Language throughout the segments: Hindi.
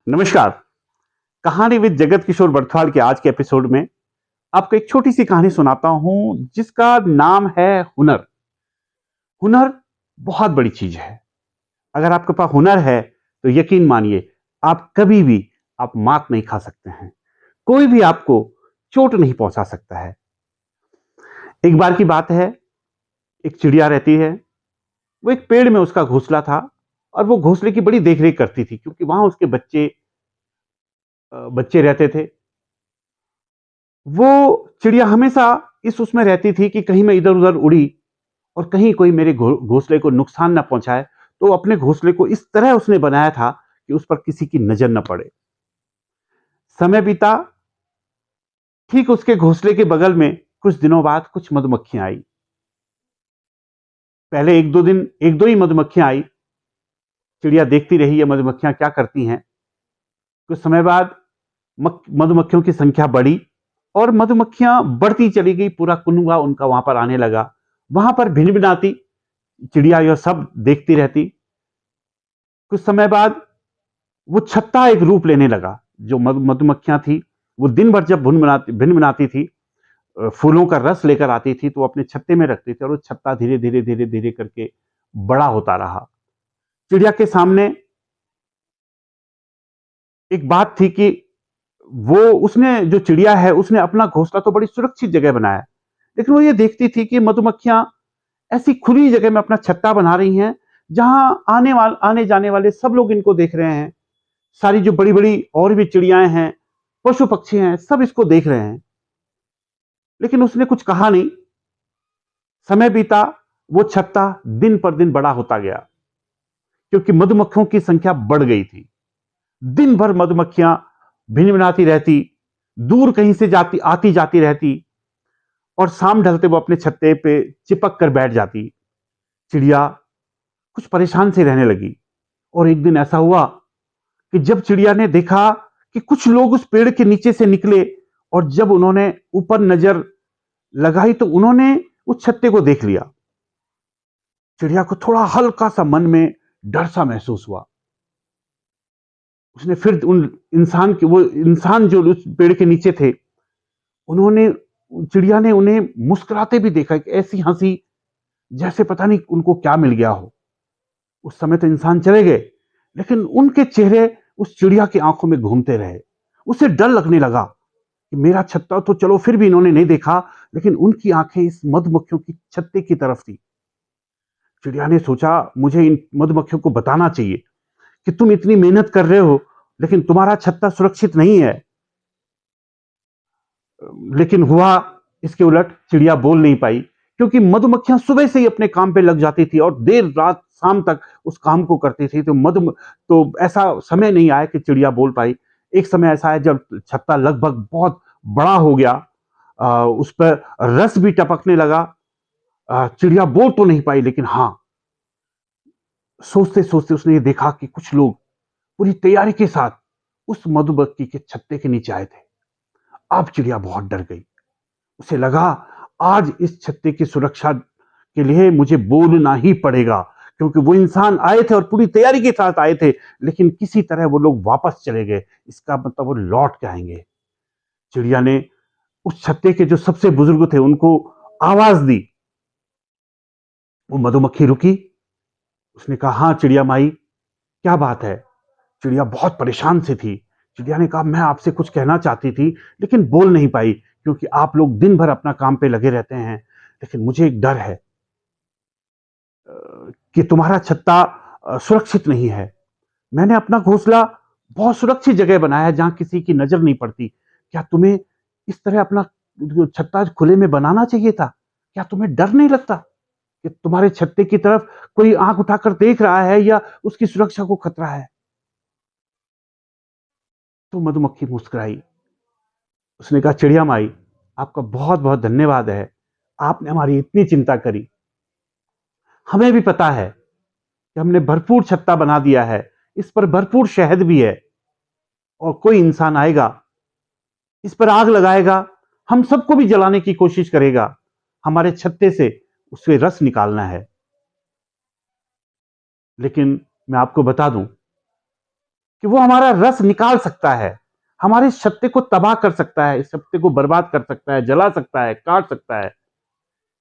नमस्कार। कहानी विद जगत किशोर बरथवाल के आज के एपिसोड में आपको एक छोटी सी कहानी सुनाता हूं जिसका नाम है हुनर। हुनर बहुत बड़ी चीज है। अगर आपके पास हुनर है तो यकीन मानिए आप कभी भी आप मात नहीं खा सकते हैं। कोई भी आपको चोट नहीं पहुंचा सकता है। एक बार की बात है, एक चिड़िया रहती है। वो एक पेड़ में उसका घोंसला था और वो घोंसले की बड़ी देखरेख करती थी क्योंकि वहां उसके बच्चे रहते थे। वो चिड़िया हमेशा इस उसमें रहती थी कि कहीं मैं इधर उधर उड़ी और कहीं कोई मेरे घोंसले को नुकसान ना पहुंचाए। तो अपने घोंसले को इस तरह उसने बनाया था कि उस पर किसी की नजर न पड़े। समय बीता। ठीक उसके घोंसले के बगल में कुछ दिनों बाद कुछ मधुमक्खियां आई। पहले एक दो ही मधुमक्खियां आई। चिड़िया देखती रही ये मधुमक्खियां क्या करती हैं। कुछ समय बाद मधुमक्खियों की संख्या बढ़ी और मधुमक्खियां बढ़ती चली गई। पूरा कुनबा उनका वहां पर आने लगा। वहां पर भिन भिनाती चिड़िया यह सब देखती रहती। कुछ समय बाद वो छत्ता एक रूप लेने लगा। जो मधुमक्खियां थी वो दिन भर जब भिन बनाती थी, फूलों का रस लेकर आती थी तो वो अपने छत्ते में रखती थी और वो छत्ता धीरे धीरे धीरे धीरे करके बड़ा होता रहा। चिड़िया के सामने एक बात थी कि वो उसने जो चिड़िया है उसने अपना घोंसला तो बड़ी सुरक्षित जगह बनाया, लेकिन वो ये देखती थी कि मधुमक्खियां ऐसी खुली जगह में अपना छत्ता बना रही हैं जहां आने जाने वाले सब लोग इनको देख रहे हैं। सारी जो बड़ी बड़ी और भी चिड़ियाएं हैं, पशु पक्षी हैं, सब इसको देख रहे हैं। लेकिन उसने कुछ कहा नहीं। समय बीता। वो छत्ता दिन पर दिन बड़ा होता गया क्योंकि मधुमक्खियों की संख्या बढ़ गई थी। दिन भर मधुमक्खियां भिनभिनाती रहती, दूर कहीं से जाती आती जाती रहती और शाम ढलते वो अपने छत्ते पे चिपक कर बैठ जाती। चिड़िया कुछ परेशान से रहने लगी और एक दिन ऐसा हुआ कि जब चिड़िया ने देखा कि कुछ लोग उस पेड़ के नीचे से निकले और जब उन्होंने ऊपर नजर लगाई तो उन्होंने उस छत्ते को देख लिया। चिड़िया को थोड़ा हल्का सा मन में डर सा महसूस हुआ। उसने फिर उन वो इंसान जो उस पेड़ के नीचे थे, उन्होंने चिड़िया ने उन्हें मुस्कुराते भी देखा। एक ऐसी हंसी जैसे पता नहीं उनको क्या मिल गया हो। उस समय तो इंसान चले गए, लेकिन उनके चेहरे उस चिड़िया की आंखों में घूमते रहे। उसे डर लगने लगा कि मेरा छत्ता तो चलो फिर भी इन्होंने नहीं देखा, लेकिन उनकी आंखें इस मधुमक्खियों की छत्ते की तरफ थी। चिड़िया ने सोचा मुझे इन मधुमक्खियों को बताना चाहिए कि तुम इतनी मेहनत कर रहे हो लेकिन तुम्हारा छत्ता सुरक्षित नहीं है। लेकिन हुआ इसके उलट। चिड़िया बोल नहीं पाई क्योंकि मधुमक्खियां सुबह से ही अपने काम पे लग जाती थी और देर रात शाम तक उस काम को करती थी। तो ऐसा समय नहीं आया कि चिड़िया बोल पाई। एक समय ऐसा है जब छत्ता लगभग बहुत बड़ा हो गया, उस पर रस भी टपकने लगा। चिड़िया बोल तो नहीं पाई, लेकिन हाँ, सोचते सोचते उसने ये देखा कि कुछ लोग पूरी तैयारी के साथ उस मधुमक्खी के छत्ते के नीचे आए थे। अब चिड़िया बहुत डर गई। उसे लगा आज इस छत्ते की सुरक्षा के लिए मुझे बोलना ही पड़ेगा, क्योंकि वो इंसान आए थे और पूरी तैयारी के साथ आए थे, लेकिन किसी तरह वो लोग वापस चले गए। इसका मतलब वो लौट के आएंगे। चिड़िया ने उस छत्ते के जो सबसे बुजुर्ग थे उनको आवाज दी। वो मधुमक्खी रुकी। उसने कहा, हाँ चिड़िया माई, क्या बात है? चिड़िया बहुत परेशान से थी। चिड़िया ने कहा, मैं आपसे कुछ कहना चाहती थी लेकिन बोल नहीं पाई क्योंकि आप लोग दिन भर अपना काम पे लगे रहते हैं। लेकिन मुझे एक डर है कि तुम्हारा छत्ता सुरक्षित नहीं है। मैंने अपना घोंसला बहुत सुरक्षित जगह बनाया है जहां किसी की नजर नहीं पड़ती। क्या तुम्हें इस तरह अपना छत्ता खुले में बनाना चाहिए था? क्या तुम्हें डर नहीं लगता कि तुम्हारे छत्ते की तरफ कोई आंख उठाकर देख रहा है या उसकी सुरक्षा को खतरा है? तो मधुमक्खी मुस्कुराई। उसने कहा, चिड़िया माई, आपका बहुत बहुत धन्यवाद है। आपने हमारी इतनी चिंता करी। हमें भी पता है कि हमने भरपूर छत्ता बना दिया है, इस पर भरपूर शहद भी है और कोई इंसान आएगा, इस पर आग लगाएगा, हम सबको भी जलाने की कोशिश करेगा। हमारे छत्ते से उससे रस निकालना है। लेकिन मैं आपको बता दूं, कि वो हमारा रस निकाल सकता है, हमारे छत्ते को तबाह कर सकता है, इस छत्ते को बर्बाद कर सकता है, जला सकता है, काट सकता है,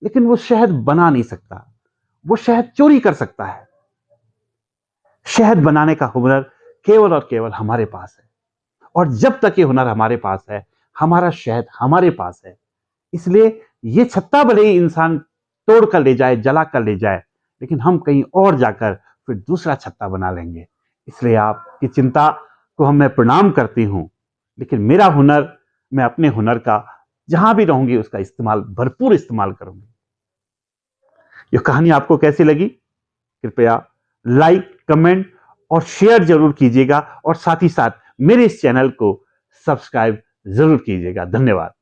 लेकिन वो शहद बना नहीं सकता। वो शहद चोरी कर सकता है। शहद बनाने का हुनर केवल और केवल हमारे पास है, और जब तक ये हुनर हमारे पास है, हमारा शहद हमारे पास है। इसलिए ये छत्ता भले ही इंसान तोड़ कर ले जाए, जला कर ले जाए, लेकिन हम कहीं और जाकर फिर दूसरा छत्ता बना लेंगे। इसलिए आपकी चिंता को मैं प्रणाम करती हूं, लेकिन मेरा हुनर, मैं अपने हुनर का जहां भी रहूंगी उसका इस्तेमाल, भरपूर इस्तेमाल करूंगी। यह कहानी आपको कैसी लगी? कृपया लाइक, कमेंट और शेयर जरूर कीजिएगा, और साथ ही साथ मेरे इस चैनल को सब्सक्राइब जरूर कीजिएगा। धन्यवाद।